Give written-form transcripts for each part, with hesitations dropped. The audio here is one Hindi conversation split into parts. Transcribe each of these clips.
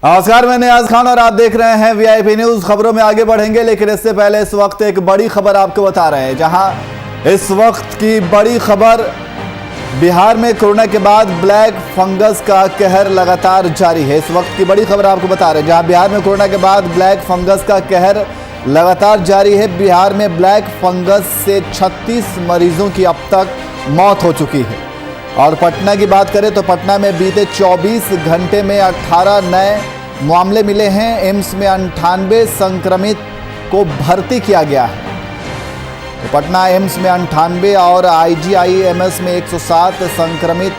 नमस्कार, मैं नियाज खान और आप देख रहे हैं वीआईपी न्यूज। खबरों में आगे बढ़ेंगे, लेकिन इससे पहले इस वक्त एक बड़ी खबर आपको बता रहे हैं। जहां इस वक्त की बड़ी खबर, बिहार में कोरोना के बाद ब्लैक फंगस का कहर लगातार जारी है। इस वक्त की बड़ी खबर आपको बता रहे हैं, जहां बिहार में कोरोना के बाद ब्लैक फंगस का कहर लगातार जारी है। बिहार में ब्लैक फंगस से 36 मरीजों की अब तक मौत हो चुकी है। और पटना की बात करें तो पटना में बीते 24 घंटे में 18 नए मामले मिले हैं। एम्स में 98 संक्रमित को भर्ती किया गया है। तो पटना एम्स में 98 और IGIMS में 107 संक्रमित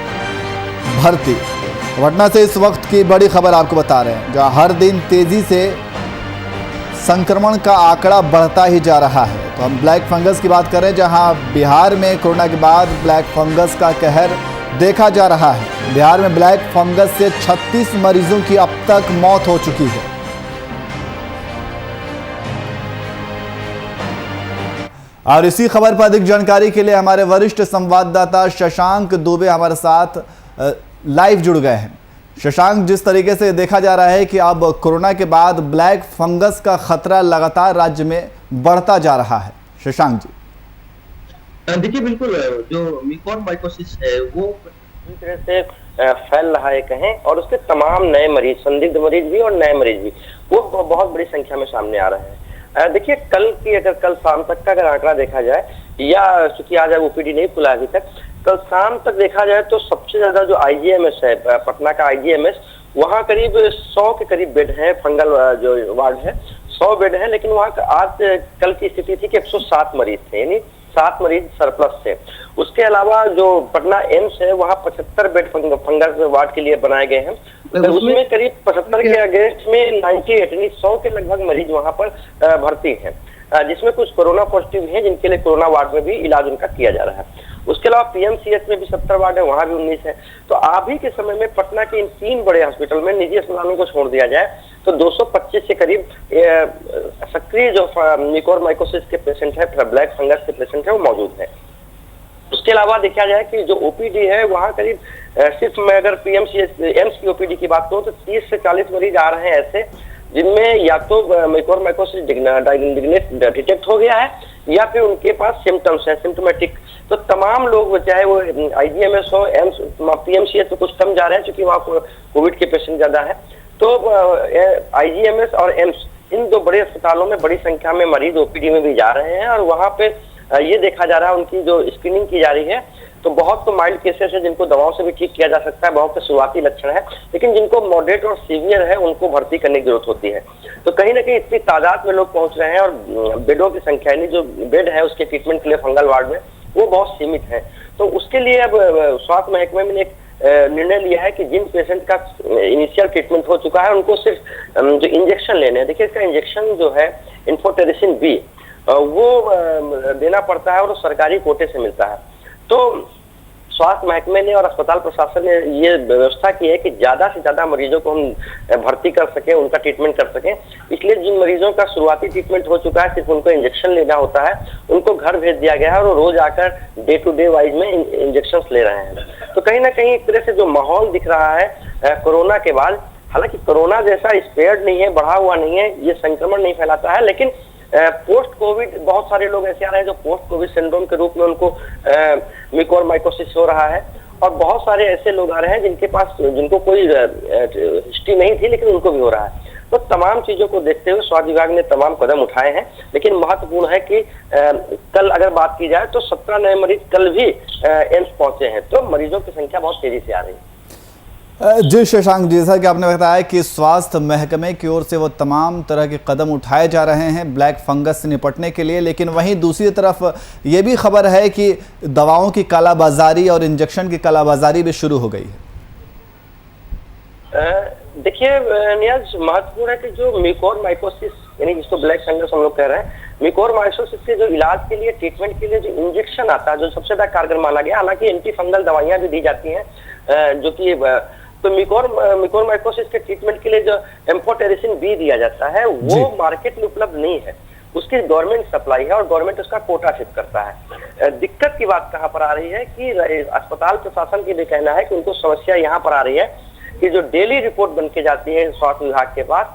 भर्ती। पटना से इस वक्त की बड़ी खबर आपको बता रहे हैं, जहां हर दिन तेजी से संक्रमण का आंकड़ा बढ़ता ही जा रहा है। तो हम ब्लैक फंगस की बात करें, जहां बिहार में कोरोना के बाद ब्लैक फंगस का कहर देखा जा रहा है। बिहार में ब्लैक फंगस से 36 मरीजों की अब तक मौत हो चुकी है। और इसी खबर पर अधिक जानकारी के लिए हमारे वरिष्ठ संवाददाता शशांक दुबे हमारे साथ लाइव जुड़ गए हैं। शशांक, जिस तरीके से देखा जा रहा है कि अब कोरोना के बाद ब्लैक फंगस का खतरा लगातार राज्य में बढ़ता जा रहा है, शशांक जी। देखिए, बिल्कुल जो म्यूकोरमाइकोसिस है वो पूरी तरह से फैल रहा है कहें, और उसके तमाम नए मरीज, संदिग्ध मरीज भी और नए मरीज भी, वो बहुत बड़ी संख्या में सामने आ रहे हैं। देखिए, कल शाम तक का अगर आंकड़ा देखा जाए, या चूंकि आज OPD नहीं खुला अभी तक, कल शाम तक देखा जाए तो सबसे ज्यादा जो IGMS है, पटना का IGMS, वहाँ करीब 100 के करीब बेड है। फंगल जो वार्ड है 100 बेड है, लेकिन वहाँ आज कल की स्थिति थी कि 107 मरीज थे, यानी 7 मरीज सरप्लस थे। उसके अलावा जो पटना एम्स है वहाँ 75 बेड फंगस वार्ड के लिए बनाए गए हैं। तो उसमें करीब 75 के अगेंस्ट में 98 यानी 100 के लगभग मरीज वहाँ पर भर्ती हैं, जिसमें कुछ कोरोना पॉजिटिव हैं, जिनके लिए कोरोना वार्ड में भी इलाज उनका किया जा रहा है। उसके अलावा PMCH में भी 70 वार्ड है, वहाँ भी 19 है। तो अभी के समय में पटना के इन 3 बड़े हॉस्पिटल में, निजी अस्पतालों को छोड़ दिया जाए तो 225 से करीब सक्रिय जो म्यूकोरमाइकोसिस के पेशेंट है, ब्लैक फंगस के पेशेंट है, वो मौजूद है। उसके अलावा देखा जाए कि जो OPD है वहाँ करीब सिर्फ मैं अगर PMCH एम्स की OPD की बात करूँ तो 30 से 40 मरीज आ रहे हैं ऐसे, जिनमें या तो म्यूकोरमाइकोसिस डिटेक्ट हो गया है या फिर उनके पास सिम्टम्स है, सिम्टोमेटिक। तो तमाम लोग, चाहे वो IGMS हो, एम्स, PMCH तो कुछ कम जा रहे हैं क्योंकि वहाँ कोविड के पेशेंट ज्यादा है। तो IGMS और एम्स, इन 2 बड़े अस्पतालों में बड़ी संख्या में मरीज OPD में भी जा रहे हैं, और वहाँ पे ये देखा जा रहा है, उनकी जो स्क्रीनिंग की जा रही है, तो बहुत तो माइल्ड केसेस है जिनको दवाओं से भी ठीक किया जा सकता है, बहुत के शुरुआती लक्षण है, लेकिन जिनको मॉडरेट और सीवियर है उनको भर्ती करने की जरूरत होती है। तो कहीं ना कहीं इतनी तादाद में लोग पहुंच रहे हैं, और बेडों की संख्या, यानी जो बेड है उसके ट्रीटमेंट के लिए फंगल वार्ड में, वो बहुत सीमित है। तो उसके लिए अब स्वास्थ्य महकमे में एक निर्णय लिया है कि जिन पेशेंट का इनिशियल ट्रीटमेंट हो चुका है उनको सिर्फ जो इंजेक्शन लेने हैं। देखिए, इसका इंजेक्शन जो है इन्फोटेरिसिन B वो देना पड़ता है, और सरकारी कोटे से मिलता है। तो स्वास्थ्य महकमे ने और अस्पताल प्रशासन ने ये व्यवस्था की है कि ज्यादा से ज्यादा मरीजों को हम भर्ती कर सकें, उनका ट्रीटमेंट कर सकें। इसलिए जिन मरीजों का शुरुआती ट्रीटमेंट हो चुका है, सिर्फ उनको इंजेक्शन लेना होता है, उनको घर भेज दिया गया है, और रोज आकर डे टू डे वाइज में इंजेक्शन ले रहे हैं। तो कहीं ना कहीं एक तरह से जो माहौल दिख रहा है कोरोना के बाद, हालांकि कोरोना जैसा स्प्रेड नहीं है, बढ़ा हुआ नहीं है, ये संक्रमण नहीं फैलाता है, लेकिन पोस्ट कोविड बहुत सारे लोग ऐसे आ रहे हैं जो पोस्ट कोविड सिंड्रोम के रूप में उनको म्यूकोरमाइकोसिस हो रहा है, और बहुत सारे ऐसे लोग आ रहे हैं जिनको कोई हिस्ट्री नहीं थी लेकिन उनको भी हो रहा है। तो तमाम चीजों को देखते हुए स्वास्थ्य विभाग ने तमाम कदम उठाए हैं, लेकिन महत्वपूर्ण है कि कल अगर बात की जाए तो 17 नए मरीज कल भी एम्स पहुंचे हैं, तो मरीजों की संख्या बहुत तेजी से आ रही है। जी शशांक, जैसा कि आपने बताया कि स्वास्थ्य महकमे की ओर से वो तमाम तरह के कदम उठाए जा रहे हैं ब्लैक फंगस से निपटने के लिए, लेकिन वहीं दूसरी तरफ ये भी खबर है कि दवाओं की कालाबाजारी और इंजेक्शन की कालाबाजारी भी शुरू हो गई है। देखिए नियाज, महत्वपूर्ण है कि जो म्यूकोरमाइकोसिस, यानी जिसको ब्लैक फंगस हम लोग कह रहे हैं, म्यूकोरमाइकोसिस के जो इलाज के लिए, ट्रीटमेंट के लिए जो इंजेक्शन आता है, जो सबसे ज्यादा कारगर माना गया, हालांकि एंटी फंगल दवाइयां भी दी जाती हैं, जो कि तो म्यूकोरमाइकोसिस के ट्रीटमेंट के लिए जो एम्फोटेरिसिन B दिया जाता है, वो मार्केट में उपलब्ध नहीं है। उसकी गवर्नमेंट सप्लाई है और गवर्नमेंट उसका कोटा शिफ्ट करता है। दिक्कत की बात कहाँ पर आ रही है कि अस्पताल प्रशासन की भी कहना है कि उनको समस्या यहाँ पर आ रही है कि जो डेली रिपोर्ट बन के जाती है स्वास्थ्य विभाग के पास,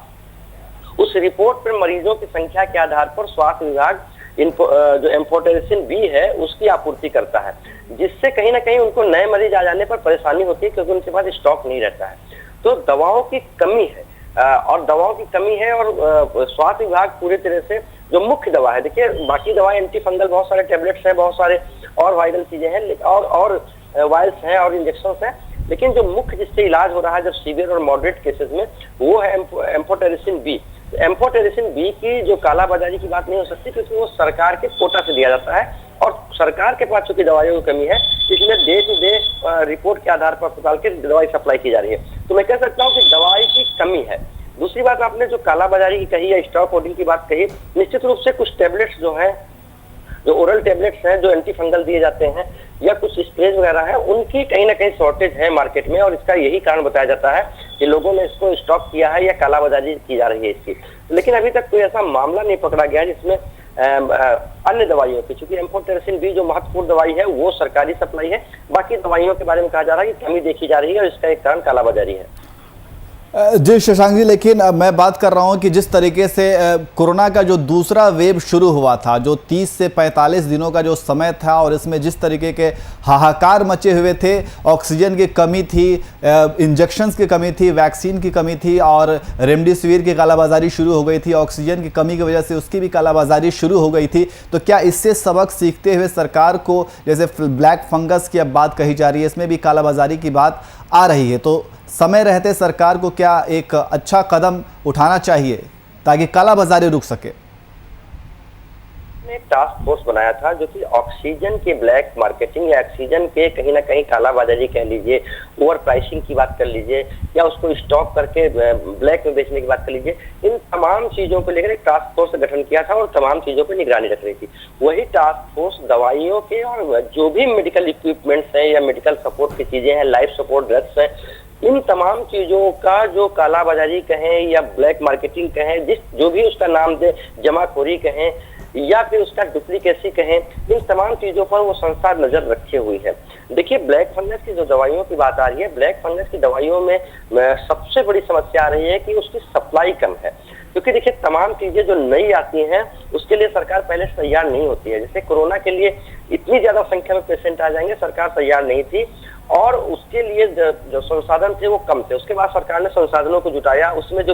उस रिपोर्ट पर मरीजों की संख्या के आधार पर स्वास्थ्य विभाग जो एम्फोटेरिसिन बी है उसकी आपूर्ति करता है, जिससे कहीं ना कहीं उनको नए मरीज आ जाने पर परेशानी होती है क्योंकि उनके पास स्टॉक नहीं रहता है। तो दवाओं की कमी है और दवाओं की कमी है और स्वास्थ्य विभाग पूरी तरह से जो मुख्य दवा है, देखिए बाकी दवाएं एंटी फंगल बहुत सारे टेबलेट्स हैं, बहुत सारे और वायरल चीजें हैं और वायल्स हैं और इंजेक्शन हैं, लेकिन जो मुख्य जिससे इलाज हो रहा है जब सीवियर और मॉडरेट केसेस में वो है एम्फोटेरिसिन बी। एम्फोटेरिसिन बी की जो कालाबाजारी की बात नहीं हो सकती क्योंकि वो सरकार के कोटा से दिया जाता है और सरकार के पास चूंकि दवाइयों की कमी है इसलिए डे टू डे रिपोर्ट के आधार पर अस्पताल की दवाई सप्लाई की जा रही है। तो मैं कह सकता हूँ कि दवाई की कमी है। दूसरी बात आपने जो कालाबाजारी की कही या स्टॉक होर्डिंग की बात कही, निश्चित रूप से कुछ टेबलेट्स जो हैं, जो ओरल टेबलेट्स हैं जो एंटी फंगल दिए जाते हैं या कुछ स्प्रेज वगैरह है, उनकी कहीं ना कहीं शॉर्टेज है मार्केट में और इसका यही कारण बताया जाता है कि लोगों ने इसको स्टॉक किया है या कालाबाजारी की जा रही है इसकी। लेकिन अभी तक कोई ऐसा मामला नहीं पकड़ा गया जिसमें अन्य दवाइयों की, चूंकि एम्फोटेरिसिन बी जो महत्वपूर्ण दवाई है वो सरकारी सप्लाई है, बाकी दवाइयों के बारे में कहा जा रहा है कि कमी देखी जा रही है और इसका एक कारण कालाबाजारी है। जी शशांक जी, लेकिन मैं बात कर रहा हूं कि जिस तरीके से कोरोना का जो दूसरा वेव शुरू हुआ था, जो 30 से 45 दिनों का जो समय था और इसमें जिस तरीके के हाहाकार मचे हुए थे, ऑक्सीजन की कमी थी, इंजेक्शंस की कमी थी, वैक्सीन की कमी थी और रेमडेसिविर की कालाबाजारी शुरू हो गई थी, ऑक्सीजन की कमी की वजह से उसकी भी कालाबाजारी शुरू हो गई थी। तो क्या इससे सबक सीखते हुए सरकार को, जैसे ब्लैक फंगस की अब बात कही जा रही है, इसमें भी कालाबाजारी की बात आ रही है, तो समय रहते सरकार को क्या एक अच्छा कदम उठाना चाहिए ताकि कालाबाजारी रुक सके? एक टास्क फोर्स बनाया था जो कि ऑक्सीजन के ब्लैक मार्केटिंग या ऑक्सीजन के कहीं ना कहीं कालाबाजारी कह लीजिए, ओवर प्राइसिंग की बात कर लीजिए या उसको स्टॉक करके ब्लैक में बेचने की बात कर लीजिए, इन तमाम चीजों को लेकर एक टास्क फोर्स का गठन किया था और तमाम चीजों पर निगरानी रख रही थी। वही टास्क फोर्स दवाइयों के और जो भी मेडिकल इक्विपमेंट्स हैं या मेडिकल सपोर्ट की चीजें हैं, लाइफ सपोर्ट ड्रग्स हैं, इन तमाम चीजों का जो कालाबाजारी कहें या ब्लैक मार्केटिंग कहें, जो भी उसका नाम दे, जमाखोरी कहें या फिर उसका डुप्लीकेसी कहें, इन तमाम चीजों पर वो संस्था नजर रखे हुई है। देखिए ब्लैक फंगस की जो दवाइयों की बात आ रही है, ब्लैक फंगस की दवाइयों में सबसे बड़ी समस्या आ रही है कि उसकी सप्लाई कम है, क्योंकि देखिए तमाम चीजें जो नई आती हैं उसके लिए सरकार पहले से तैयार नहीं होती है। जैसे कोरोना के लिए इतनी ज्यादा संख्या में पेशेंट आ जाएंगे, सरकार तैयार नहीं थी और उसके लिए जो संसाधन थे वो कम थे। उसके बाद सरकार ने संसाधनों को जुटाया, उसमें जो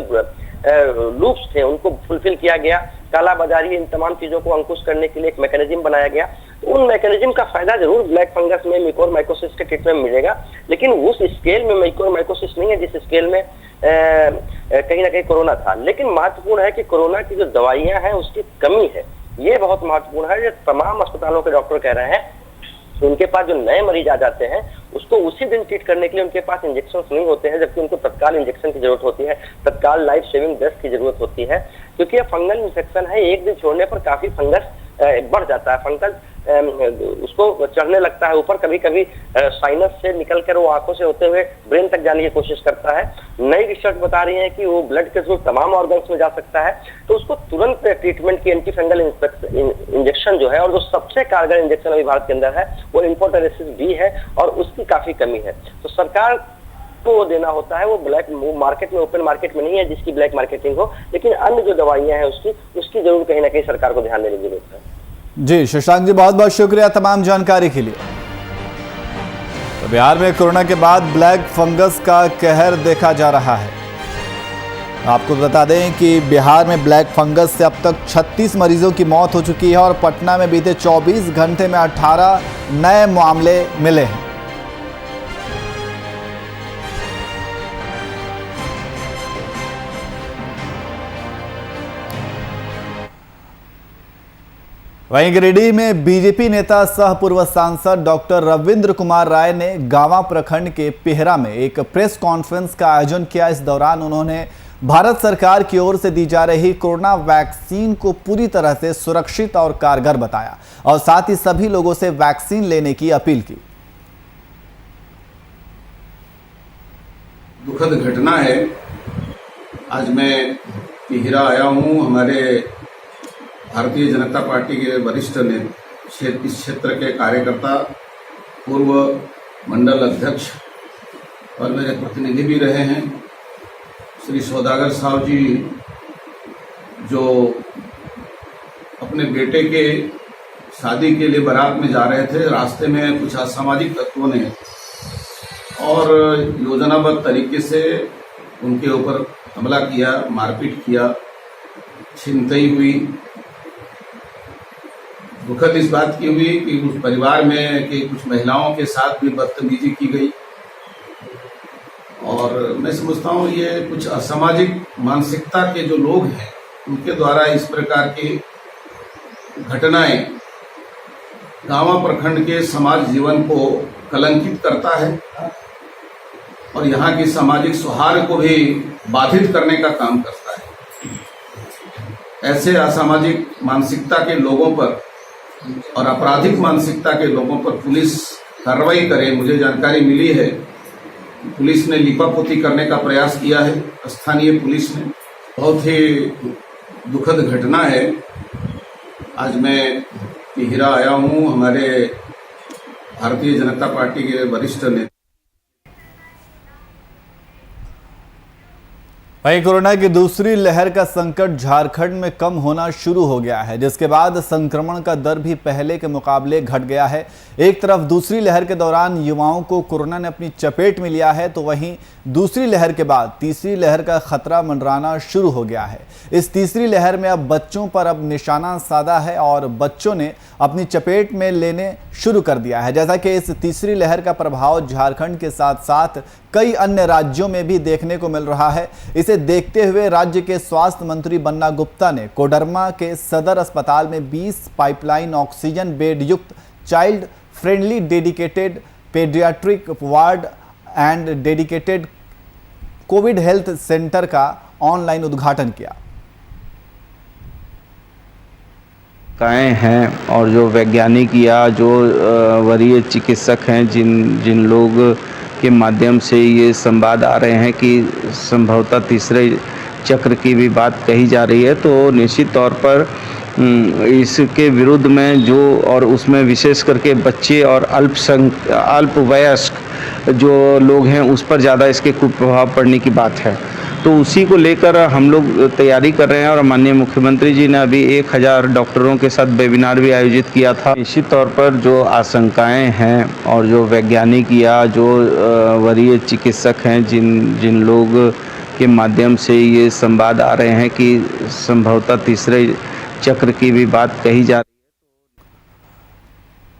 लूप्स थे उनको फुलफिल किया गया, कालाबाजारी इन तमाम चीजों को अंकुश करने के लिए एक मैकेनिज्म बनाया गया। तो उन मैकेनिज्म का फायदा जरूर ब्लैक फंगस में म्यूकोरमाइकोसिस के ट्रीटमेंट में मिलेगा, लेकिन उस स्केल में म्यूकोरमाइकोसिस नहीं है जिस स्केल में कहीं ना कहीं कोरोना था। लेकिन महत्वपूर्ण है कि कोरोना की जो दवाइयां हैं उसकी कमी है, ये बहुत महत्वपूर्ण है। ये तमाम अस्पतालों के डॉक्टर कह रहे हैं तो उनके पास जो नए मरीज आ जाते हैं उसको उसी दिन ट्रीट करने के लिए उनके पास इंजेक्शन नहीं होते हैं, जबकि उनको तत्काल इंजेक्शन की जरूरत होती है, तत्काल लाइफ सेविंग ड्रग्स की जरूरत होती है, क्योंकि ये फंगल इन्फेक्शन है। एक दिन छोड़ने पर काफी फंगस बढ़ जाता है, फंगस उसको चढ़ने लगता है ऊपर, कभी कभी साइनस से निकलकर वो आंखों से होते हुए ब्रेन तक जाने की कोशिश करता है। नई रिसर्च बता रही है कि वो ब्लड के थ्रू तमाम ऑर्गन्स में जा सकता है, तो उसको तुरंत ट्रीटमेंट की एंटी फंगल इंजेक्शन जो है, और जो सबसे कारगर इंजेक्शन अभी भारत के अंदर है वो एम्फोटेरिसिन बी है और उसकी काफी कमी है। तो सरकार को वो देना होता है, वो मार्केट में, ओपन मार्केट में नहीं है जिसकी ब्लैक मार्केटिंग हो, लेकिन अन्य जो दवाइयां हैं उसकी जरूर कहीं ना कहीं सरकार को ध्यान देने की जरूरत है। जी शशांक जी, बहुत बहुत शुक्रिया तमाम जानकारी के लिए। तो बिहार में कोरोना के बाद ब्लैक फंगस का कहर देखा जा रहा है। आपको बता दें कि बिहार में ब्लैक फंगस से अब तक 36 मरीजों की मौत हो चुकी है और पटना में बीते 24 घंटे में 18 नए मामले मिले हैं। वहीं गिरिडीह में बीजेपी नेता सह पूर्व सांसद डॉक्टर रविंद्र कुमार राय ने गांवा प्रखंड के पेहरा में एक प्रेस कॉन्फ्रेंस का आयोजन किया। इस दौरान उन्होंने भारत सरकार की ओर से दी जा रही कोरोना वैक्सीन को पूरी तरह से सुरक्षित और कारगर बताया और साथ ही सभी लोगों से वैक्सीन लेने की अपील की। दुखद घटना है। आज मैं पेहरा आया हूँ। हमारे भारतीय जनता पार्टी के वरिष्ठ इस क्षेत्र के कार्यकर्ता, पूर्व मंडल अध्यक्ष और मेरे प्रतिनिधि भी रहे हैं। श्री सौदागर साहब जी जो अपने बेटे के शादी के लिए बारात में जा रहे थे, रास्ते में कुछ असामाजिक तत्वों ने और योजनाबद्ध तरीके से उनके ऊपर हमला किया, मारपीट किया, छिनतई हुई। दुखद इस बात की हुई कि उस परिवार में के कुछ महिलाओं के साथ भी बदतमीजी की गई और मैं समझता हूँ ये कुछ असामाजिक मानसिकता के जो लोग हैं उनके द्वारा इस प्रकार की घटनाएं गांवा प्रखंड के समाज जीवन को कलंकित करता है और यहाँ की सामाजिक सौहार्द को भी बाधित करने का काम करता है। ऐसे असामाजिक मानसिकता के लोगों पर और आपराधिक मानसिकता के लोगों पर पुलिस कार्रवाई करे। मुझे जानकारी मिली है पुलिस ने लीपापोती करने का प्रयास किया है, स्थानीय पुलिस ने। बहुत ही दुखद घटना है। आज मैं तिहिरा आया हूँ। हमारे भारतीय जनता पार्टी के वरिष्ठ नेता वहीं कोरोना की दूसरी लहर का संकट झारखंड में कम होना शुरू हो गया है, जिसके बाद संक्रमण का दर भी पहले के मुकाबले घट गया है। एक तरफ दूसरी लहर के दौरान युवाओं को कोरोना ने अपनी चपेट में लिया है, तो वहीं दूसरी लहर के बाद तीसरी लहर का खतरा मंडराना शुरू हो गया है। इस तीसरी लहर में अब बच्चों पर अब निशाना साधा है और बच्चों ने अपनी चपेट में लेने शुरू कर दिया है। जैसा कि इस तीसरी लहर का प्रभाव झारखंड के साथ साथ कई अन्य राज्यों में भी देखने को मिल रहा है। इसे देखते हुए राज्य के स्वास्थ्य मंत्री बन्ना गुप्ता ने कोडरमा के सदर अस्पताल में 20 पाइपलाइन ऑक्सीजन बेड युक्त child friendly dedicated paediatric ward and dedicated Covid health centre का ऑनलाइन उद्घाटन किया। हैं और जो वैज्ञानिक या जो वरीय चिकित्सक हैं जिन लोग के माध्यम से ये संवाद आ रहे हैं कि संभवतः तीसरे चक्र की भी बात कही जा रही है, तो निश्चित तौर पर इसके विरुद्ध में जो और उसमें विशेष करके बच्चे और अल्पवयस्क जो लोग हैं उस पर ज़्यादा इसके कुप्रभाव पड़ने की बात है। तो उसी को लेकर हम लोग तैयारी कर रहे हैं और माननीय मुख्यमंत्री जी ने अभी 1000 डॉक्टरों के साथ वेबिनार भी आयोजित किया था। निश्चित तौर पर जो आशंकाएं हैं और जो वैज्ञानिक या जो वरीय चिकित्सक हैं जिन लोग के माध्यम से ये संवाद आ रहे हैं कि संभवतः तीसरे चक्र की भी बात कही जा रही है।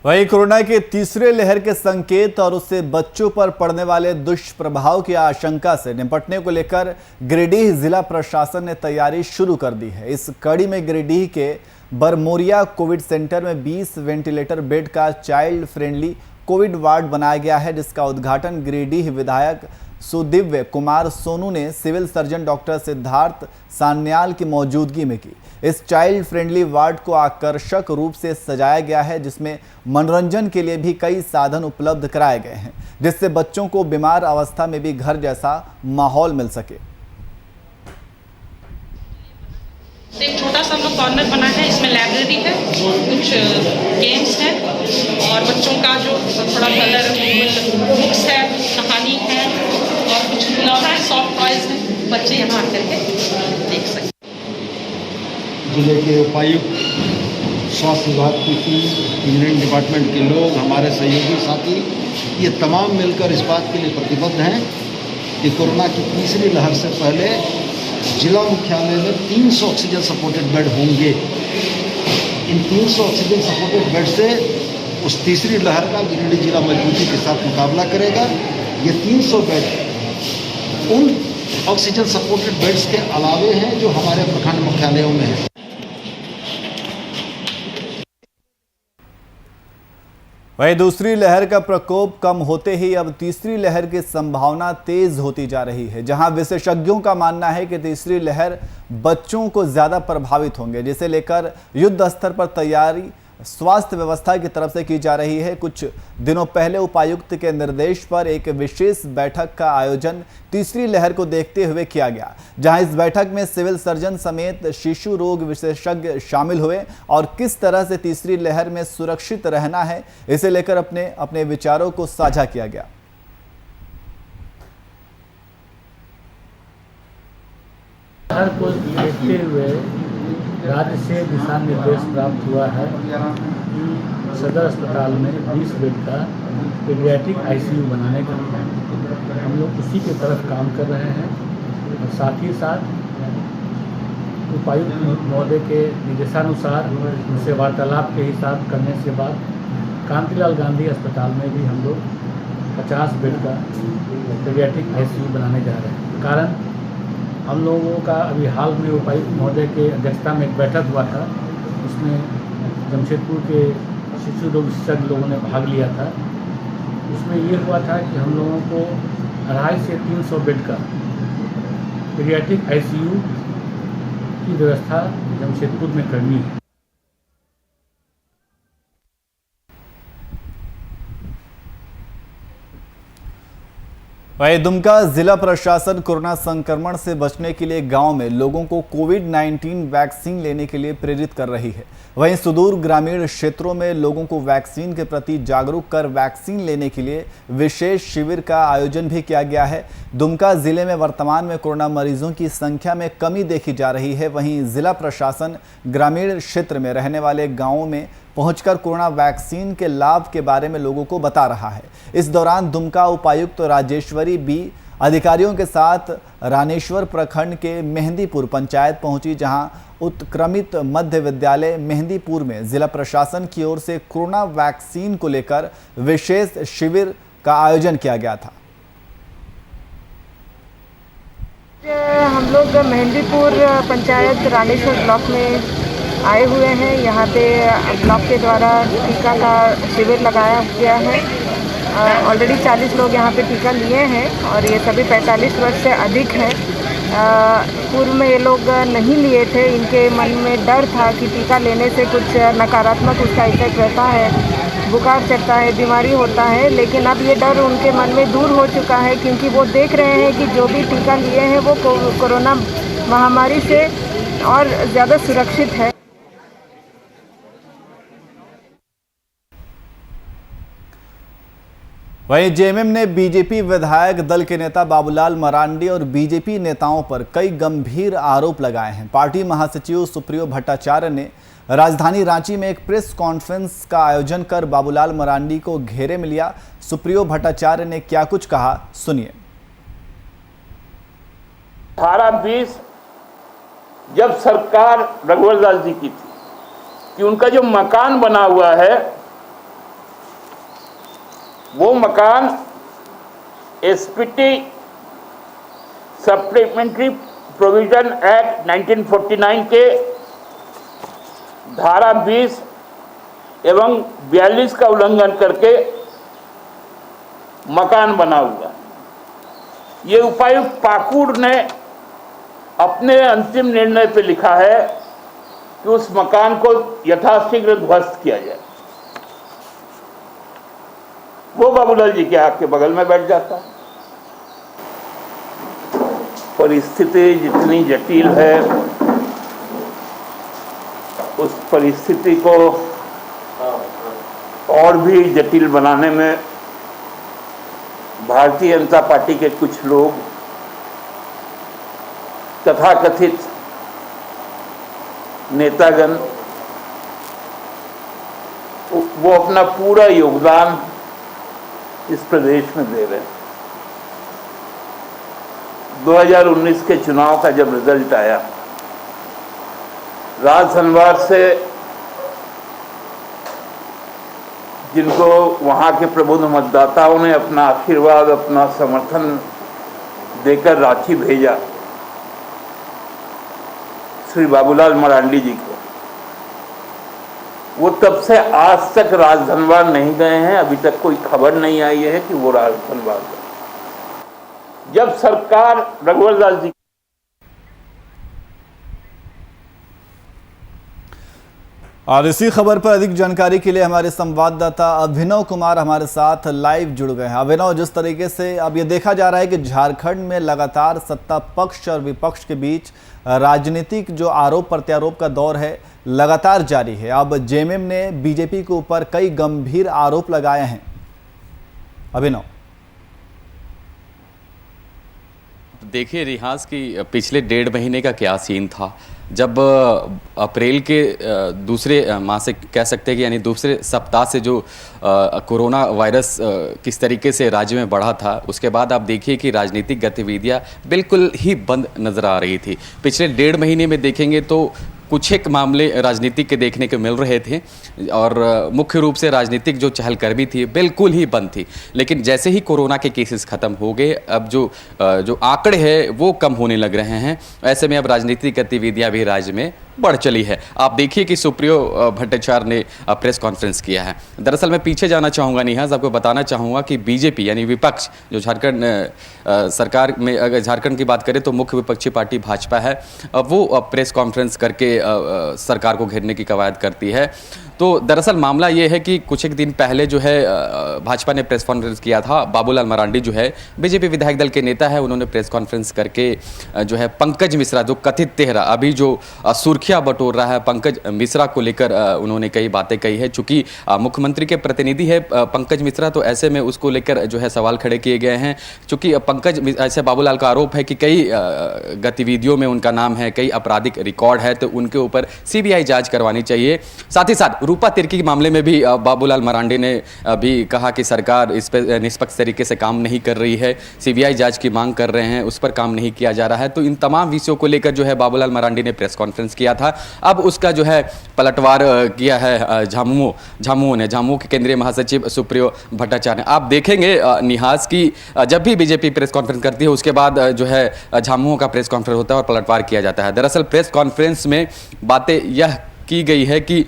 वहीं कोरोना के तीसरे लहर के संकेत और उससे बच्चों पर पड़ने वाले दुष्प्रभाव की आशंका से निपटने को लेकर गिरिडीह जिला प्रशासन ने तैयारी शुरू कर दी है। इस कड़ी में गिरिडीह के बरमोरिया कोविड सेंटर में 20 वेंटिलेटर बेड का चाइल्ड फ्रेंडली कोविड वार्ड बनाया गया है, जिसका उद्घाटन गिरिडीह विधायक सुदिव्य कुमार सोनू ने civil surgeon doctor Siddharth Sanyal की मौजूदगी में की। इस चाइल्ड फ्रेंडली वार्ड को आकर्षक रूप से सजाया गया है, जिसमें मनोरंजन के लिए भी कई साधन उपलब्ध कराए गए हैं, जिससे बच्चों को बीमार अवस्था में भी घर जैसा माहौल मिल सके। एक छोटा सा हम लोग कॉर्नर बना है, इसमें लाइब्रेरी है, कुछ गेम्स हैं और बच्चों का जो थोड़ा कलर बुक्स है, कहानी है और कुछ खिलौना है, सॉफ्ट टॉयज है, बच्चे यहाँ आकर के देख सकते। जिले के उपायुक्त, स्वास्थ्य विभाग की टीम, इंजीनियरिंग डिपार्टमेंट के लोग, हमारे सहयोगी साथी, ये तमाम मिलकर इस बात के लिए प्रतिबद्ध हैं कि कोरोना की तीसरी लहर से पहले जिला मुख्यालय में 300 ऑक्सीजन सपोर्टेड बेड होंगे। इन 300 ऑक्सीजन सपोर्टेड बेड से उस तीसरी लहर का गिरिडीह जिला मजबूती के साथ मुकाबला करेगा। ये 300 बेड उन ऑक्सीजन सपोर्टेड बेड्स के अलावे हैं जो हमारे प्रखंड मुख्यालयों में हैं। वहीं दूसरी लहर का प्रकोप कम होते ही अब तीसरी लहर की संभावना तेज होती जा रही है, जहां विशेषज्ञों का मानना है कि तीसरी लहर बच्चों को ज्यादा प्रभावित होंगे, जिसे लेकर युद्ध स्तर पर तैयारी स्वास्थ्य व्यवस्था की तरफ से की जा रही है। कुछ दिनों पहले उपायुक्त के निर्देश पर एक विशेष बैठक का आयोजन तीसरी लहर को देखते हुए किया गया, जहां इस बैठक में सिविल सर्जन समेत शिशु रोग विशेषज्ञ शामिल हुए और किस तरह से तीसरी लहर में सुरक्षित रहना है, इसे लेकर अपने विचारों को साझा किया गया। हर को देखते हुए राज्य से दिशा निर्देश प्राप्त हुआ है कि सदर अस्पताल में 20 बेड का पीडियाट्रिक आईसीयू बनाने का हम लोग उसी की तरफ काम कर रहे हैं। और साथ ही साथ उपायुक्त महोदय के निर्देशानुसार उनसे वार्तालाप के हिसाब करने के बाद कांतिलाल गांधी अस्पताल में भी हम लोग 50 बेड का पीडियाट्रिक आईसीयू बनाने जा रहे हैं। कारण हम लोगों का अभी हाल में उपायुक्त महोदय के अध्यक्षता में एक बैठक हुआ था, उसमें जमशेदपुर के शिशु रोग विशेषज्ञ लोगों ने भाग लिया था। उसमें ये हुआ था कि हम लोगों को 250 से 300 बेड का पीडियाट्रिक आईसीयू की व्यवस्था जमशेदपुर में करनी है। वहीं दुमका जिला प्रशासन कोरोना संक्रमण से बचने के लिए गांव में लोगों को कोविड-19 वैक्सीन लेने के लिए प्रेरित कर रही है। वहीं सुदूर ग्रामीण क्षेत्रों में लोगों को वैक्सीन के प्रति जागरूक कर वैक्सीन लेने के लिए विशेष शिविर का आयोजन भी किया गया है। दुमका जिले में वर्तमान में कोरोना मरीजों की संख्या में कमी देखी जा रही है। वहीं जिला प्रशासन ग्रामीण क्षेत्र में रहने वाले गाँवों में पहुंचकर कोरोना वैक्सीन के लाभ के बारे में लोगों को बता रहा है। इस दौरान दुमका उपायुक्त राजेश्वरी बी अधिकारियों के साथ रानेश्वर प्रखंड के मेहंदीपुर पंचायत पहुंची, जहां उत्क्रमित मध्य विद्यालय मेहंदीपुर में जिला प्रशासन की ओर से कोरोना वैक्सीन को लेकर विशेष शिविर का आयोजन किया गया था। हम लोग मेहंदीपुर पंचायत रानेश्वर ब्लॉक में आए हुए हैं। यहाँ पे ब्लॉक के द्वारा टीका का शिविर लगाया गया है। ऑलरेडी 40 लोग यहाँ पे टीका लिए हैं और ये सभी 45 वर्ष से अधिक हैं। पूर्व में ये लोग नहीं लिए थे, इनके मन में डर था कि टीका लेने से कुछ नकारात्मक उसका इफेक्ट रहता है, बुखार चढ़ता है, बीमारी होता है। लेकिन अब ये डर उनके मन में दूर हो चुका है, क्योंकि वो देख रहे हैं कि जो भी टीका लिए हैं वो कोरोना महामारी से और ज़्यादा सुरक्षित है। वहीं जेएमएम ने बीजेपी विधायक दल के नेता बाबूलाल मरांडी और बीजेपी नेताओं पर कई गंभीर आरोप लगाए हैं। पार्टी महासचिव सुप्रियो भट्टाचार्य ने राजधानी रांची में एक प्रेस कॉन्फ्रेंस का आयोजन कर बाबूलाल मरांडी को घेरे में लिया। सुप्रियो भट्टाचार्य ने क्या कुछ कहा, सुनिए। 18-20 जब सरकार रघुवर दास जी की थी कि उनका जो मकान बना हुआ है वो मकान एसपीटी सप्लीमेंट्री प्रोविजन एक्ट 1949 के धारा 20 एवं 42 का उल्लंघन करके मकान बना हुआ। ये उपायुक्त पाकुड़ ने अपने अंतिम निर्णय पे लिखा है कि उस मकान को यथाशीघ्र ध्वस्त किया जाए। वो बाबूलाल जी के आके बगल में बैठ जाता है। परिस्थिति जितनी जटिल है उस परिस्थिति को और भी जटिल बनाने में भारतीय जनता पार्टी के कुछ लोग तथाकथित नेतागण वो अपना पूरा योगदान इस प्रदेश में दे रहे हैं। 2019 के चुनाव का जब रिजल्ट आया, राजधनवार से जिनको वहां के प्रबुद्ध मतदाताओं ने अपना आशीर्वाद, अपना समर्थन देकर रांची भेजा श्री बाबूलाल मरांडी जी को, वो तब से आज तक राजधनवार नहीं गए हैं। अभी तक कोई खबर नहीं आई है कि वो राजधनवार गए। जब सरकार रघुवर दास जी और इसी खबर पर अधिक जानकारी के लिए हमारे संवाददाता अभिनव कुमार हमारे साथ लाइव जुड़ गए हैं। अभिनव, जिस तरीके से अब ये देखा जा रहा है कि झारखंड में लगातार सत्ता पक्ष और विपक्ष के बीच राजनीतिक जो आरोप प्रत्यारोप का दौर है लगातार जारी है। अब जेएमएम ने बीजेपी के ऊपर कई गंभीर आरोप लगाए हैं। अभिनव। देखिए रिहाज की पिछले 1.5 महीने का क्या सीन था जब अप्रैल के दूसरे माह से कह सकते हैं कि यानी दूसरे सप्ताह से जो कोरोना वायरस किस तरीके से राज्य में बढ़ा था, उसके बाद आप देखिए कि राजनीतिक गतिविधियां बिल्कुल ही बंद नज़र आ रही थी। पिछले 1.5 महीने में देखेंगे तो कुछ एक मामले राजनीतिक के देखने को मिल रहे थे और मुख्य रूप से राजनीतिक जो चहलकदमी थी बिल्कुल ही बंद थी। लेकिन जैसे ही कोरोना के केसेस खत्म हो गए, अब जो आंकड़े हैं वो कम होने लग रहे हैं। ऐसे में अब राजनीतिक गतिविधियां भी राज्य में बढ़ चली है। आप देखिए कि सुप्रियो भट्टाचार्य ने प्रेस कॉन्फ्रेंस किया है। दरअसल मैं पीछे जाना चाहूँगा निहाज, आपको बताना चाहूँगा कि बीजेपी यानी विपक्ष जो झारखंड सरकार में, अगर झारखंड की बात करें तो मुख्य विपक्षी पार्टी भाजपा है, वो प्रेस कॉन्फ्रेंस करके सरकार को घेरने की कवायद करती है। तो दरअसल मामला ये है कि कुछ एक दिन पहले जो है भाजपा ने प्रेस कॉन्फ्रेंस किया था। बाबूलाल मरांडी जो है बीजेपी विधायक दल के नेता है, उन्होंने प्रेस कॉन्फ्रेंस करके जो है पंकज मिश्रा जो कथित तेहरा अभी जो सुर्खियां बटोर रहा है, पंकज मिश्रा को लेकर उन्होंने कई बातें कही है। चूंकि मुख्यमंत्री के प्रतिनिधि है पंकज मिश्रा, तो ऐसे में उसको लेकर जो है सवाल खड़े किए गए हैं। चूंकि पंकज ऐसे बाबूलाल का आरोप है कि कई गतिविधियों में उनका नाम है, कई आपराधिक रिकॉर्ड है, तो उनके ऊपर सीबीआई जांच करवानी चाहिए। साथ ही साथ रूपा तिर्की के मामले में भी बाबूलाल मरांडी ने भी कहा कि सरकार इस पर निष्पक्ष तरीके से काम नहीं कर रही है, सीबीआई जांच की मांग कर रहे हैं, उस पर काम नहीं किया जा रहा है। तो इन तमाम विषयों को लेकर जो है बाबूलाल मरांडी ने प्रेस कॉन्फ्रेंस किया था। अब उसका जो है पलटवार किया है झामुमो के केंद्रीय महासचिव सुप्रियो भट्टाचार्य ने। आप देखेंगे निहाज की जब भी बीजेपी प्रेस कॉन्फ्रेंस करती है उसके बाद जो है झामुमो का प्रेस कॉन्फ्रेंस होता है और पलटवार किया जाता है। दरअसल प्रेस कॉन्फ्रेंस में बातें यह की गई है कि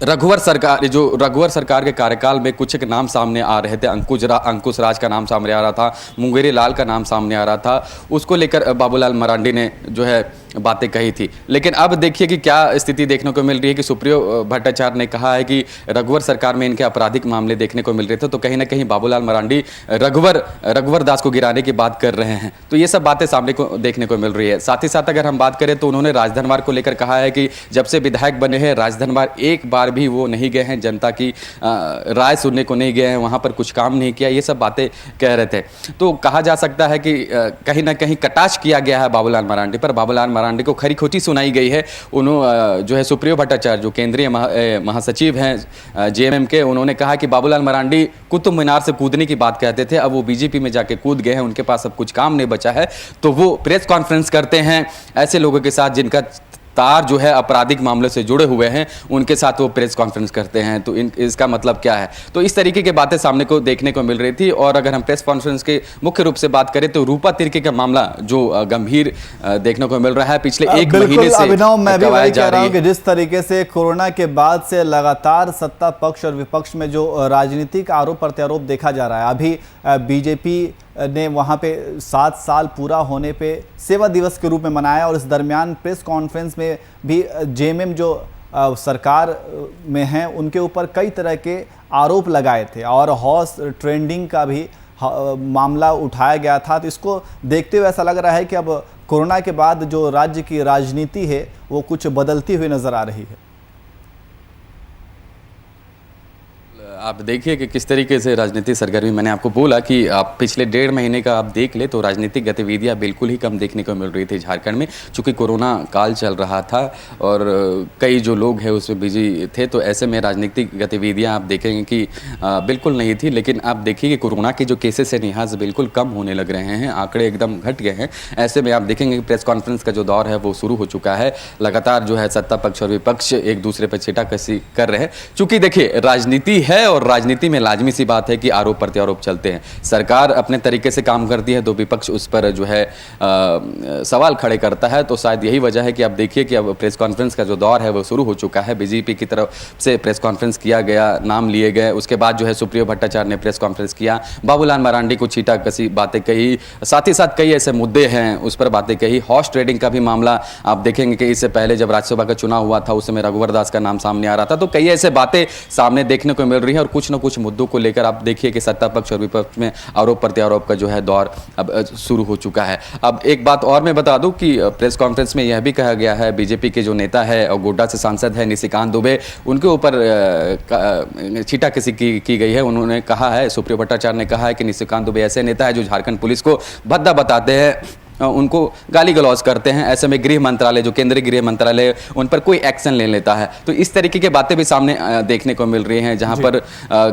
रघुवर सरकार के कार्यकाल में कुछ एक नाम सामने आ रहे थे। अंकुश राज का नाम सामने आ रहा था, मुंगेरी लाल का नाम सामने आ रहा था, उसको लेकर बाबूलाल मरांडी ने जो है बातें कही थी। लेकिन अब देखिए कि क्या स्थिति देखने को मिल रही है कि सुप्रियो भट्टाचार्य ने कहा है कि रघुवर सरकार में इनके आपराधिक मामले देखने को मिल रहे थे, तो कहीं ना कहीं बाबूलाल मरांडी रघुवर दास को गिराने की बात कर रहे हैं। तो ये सब बातें सामने को देखने को मिल रही है। साथ ही साथ अगर हम बात करें तो उन्होंने राजधनवार को लेकर कहा है कि जब से विधायक बने हैं राजधनवार एक बार भी वो नहीं गए हैं, जनता की राय सुनने को नहीं गए हैं, वहाँ पर कुछ काम नहीं किया, ये सब बातें कह रहे थे। तो कहा जा सकता है कि कहीं ना कहीं कटाक्ष किया गया है बाबूलाल मरांडी पर। बाबूलाल मरांडी को खरी खोटी सुनाई गई है। उन्होंने जो है सुप्रियो भट्टाचार्य जो केंद्रीय महासचिव हैं जेएमएम के, उन्होंने कहा कि बाबूलाल मरांडी कुतुब मीनार से कूदने की बात कहते थे, अब वो बीजेपी में जाके कूद गए हैं, उनके पास अब कुछ काम नहीं बचा है, तो वो प्रेस कॉन्फ्रेंस करते हैं ऐसे लोगों के साथ जिनका तार जो है आपराधिक मामले से जुड़े हुए हैं, उनके साथ वो प्रेस कॉन्फ्रेंस करते हैं। तो इसका मतलब क्या है? तो इस तरीके की बातें सामने को देखने को मिल रही थी। और अगर हम प्रेस कॉन्फ्रेंस के मुख्य रूप से बात करें तो रूपा तिर्की का मामला जो गंभीर देखने को मिल रहा है पिछले एक महीने से। अभिनव, मैं भी वही कह रहा हूं कि जिस तरीके से कोरोना के बाद से लगातार सत्ता पक्ष और विपक्ष में जो राजनीतिक आरोप प्रत्यारोप देखा जा रहा है, अभी बीजेपी ने वहाँ पे 7 साल पूरा होने पे सेवा दिवस के रूप में मनाया और इस दरमियान प्रेस कॉन्फ्रेंस में भी जेएमएम जो सरकार में हैं उनके ऊपर कई तरह के आरोप लगाए थे और हॉर्स ट्रेंडिंग का भी मामला उठाया गया था। तो इसको देखते हुए ऐसा लग रहा है कि अब कोरोना के बाद जो राज्य की राजनीति है वो कुछ बदलती हुई नज़र आ रही है। आप देखिए कि किस तरीके से राजनीतिक सरगर्मी, मैंने आपको बोला कि आप पिछले 1.5 महीने का आप देख ले तो राजनीतिक गतिविधियां बिल्कुल ही कम देखने को मिल रही थी झारखंड में, चूँकि कोरोना काल चल रहा था और कई जो लोग हैं उसमें बिजी थे। तो ऐसे में राजनीतिक गतिविधियां आप देखेंगे कि बिल्कुल नहीं थी। लेकिन आप देखिए कि कोरोना के जो केसेस है निहाज बिल्कुल कम होने लग रहे हैं, आंकड़े एकदम घट गए हैं। ऐसे में आप देखेंगे कि प्रेस कॉन्फ्रेंस का जो दौर है वो शुरू हो चुका है। लगातार जो है सत्ता पक्ष और विपक्ष एक दूसरे पर छींटाकशी कर रहे हैं। चूँकि देखिए राजनीति है और राजनीति में लाजमी सी बात है कि आरोप प्रत्यारोप चलते हैं। सरकार अपने तरीके से काम करती है तो विपक्ष उस पर जो है सवाल खड़े करता है। तो शायद यही वजह है कि आप देखिए कि अब प्रेस कॉन्फ्रेंस का जो दौर है वो शुरू हो चुका है। बीजेपी की तरफ से प्रेस कॉन्फ्रेंस किया गया, नाम लिए गए, उसके बाद जो है सुप्रियो भट्टाचार्य ने प्रेस कॉन्फ्रेंस किया, बाबूलाल मरांडी को छींटाकशी बातें कही, साथ ही साथ कई ऐसे मुद्दे हैं उस पर बातें कही। हॉर्स ट्रेडिंग का भी मामला आप देखेंगे कि इससे पहले जब राज्यसभा का चुनाव हुआ था उस समय रघुवर दास का नाम सामने आ रहा था। तो कई ऐसे बातें सामने देखने को मिल रही है। और कुछ न कुछ मुद्दों को लेकर आप देखिए कि सत्ता पक्ष और विपक्ष में आरोप प्रत्यारोप का जो है दौर अब शुरू हो चुका है। अब एक बात और मैं बता दूं कि प्रेस कॉन्फ्रेंस में यह भी कहा गया है, बीजेपी के जो नेता है और गोड्डा से सांसद है निशिकांत दुबे, उनके ऊपर छींटाकशी की गई है। उन्होंने कहा है, सुप्रियो भट्टाचार्य ने कहा है कि निशिकांत दुबे ऐसे नेता है जो झारखंड पुलिस को भद्दा बताते हैं, उनको गाली गलौज करते हैं, ऐसे में गृह मंत्रालय जो केंद्रीय गृह मंत्रालय उन पर कोई एक्शन ले लेता है। तो इस तरीके की बातें भी सामने देखने को मिल रही हैं, जहां पर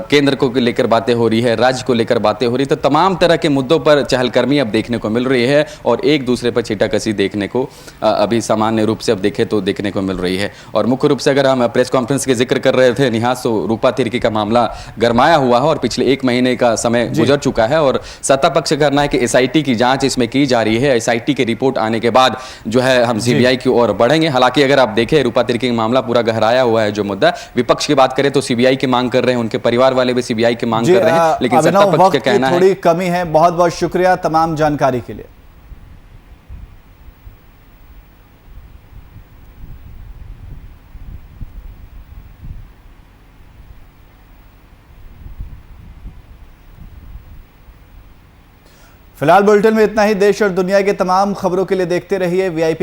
केंद्र को लेकर बातें हो रही है, राज्य को लेकर बातें हो रही है। तो तमाम तरह के मुद्दों पर चहलकर्मी अब देखने को मिल रही है और एक दूसरे पर छींटाकशी देखने को अभी सामान्य रूप से अब देखें तो देखने को मिल रही है। और मुख्य रूप से अगर हम प्रेस कॉन्फ्रेंस के जिक्र कर रहे थे निहास, तो रूपा तिर्की का मामला गरमाया हुआ है और पिछले 1 महीने का समय गुजर चुका है और सत्ता पक्ष का कहना है कि SIT की जांच इसमें की जा रही है। SIT की रिपोर्ट आने के बाद जो है हम CBI की ओर बढ़ेंगे। हालांकि अगर आप देखें रूपा तिर्की का मामला पूरा गहराया हुआ है। जो मुद्दा विपक्ष की बात करें तो CBI की मांग कर रहे हैं, उनके परिवार वाले भी CBI की मांग कर रहे हैं, लेकिन सत्ता पक्ष का कहना है थोड़ी कमी है। बहुत बहुत शुक्रिया तमाम जानकारी के लिए। फिलहाल बुलेटिन में इतना ही। देश और दुनिया के तमाम खबरों के लिए देखते रहिए VIP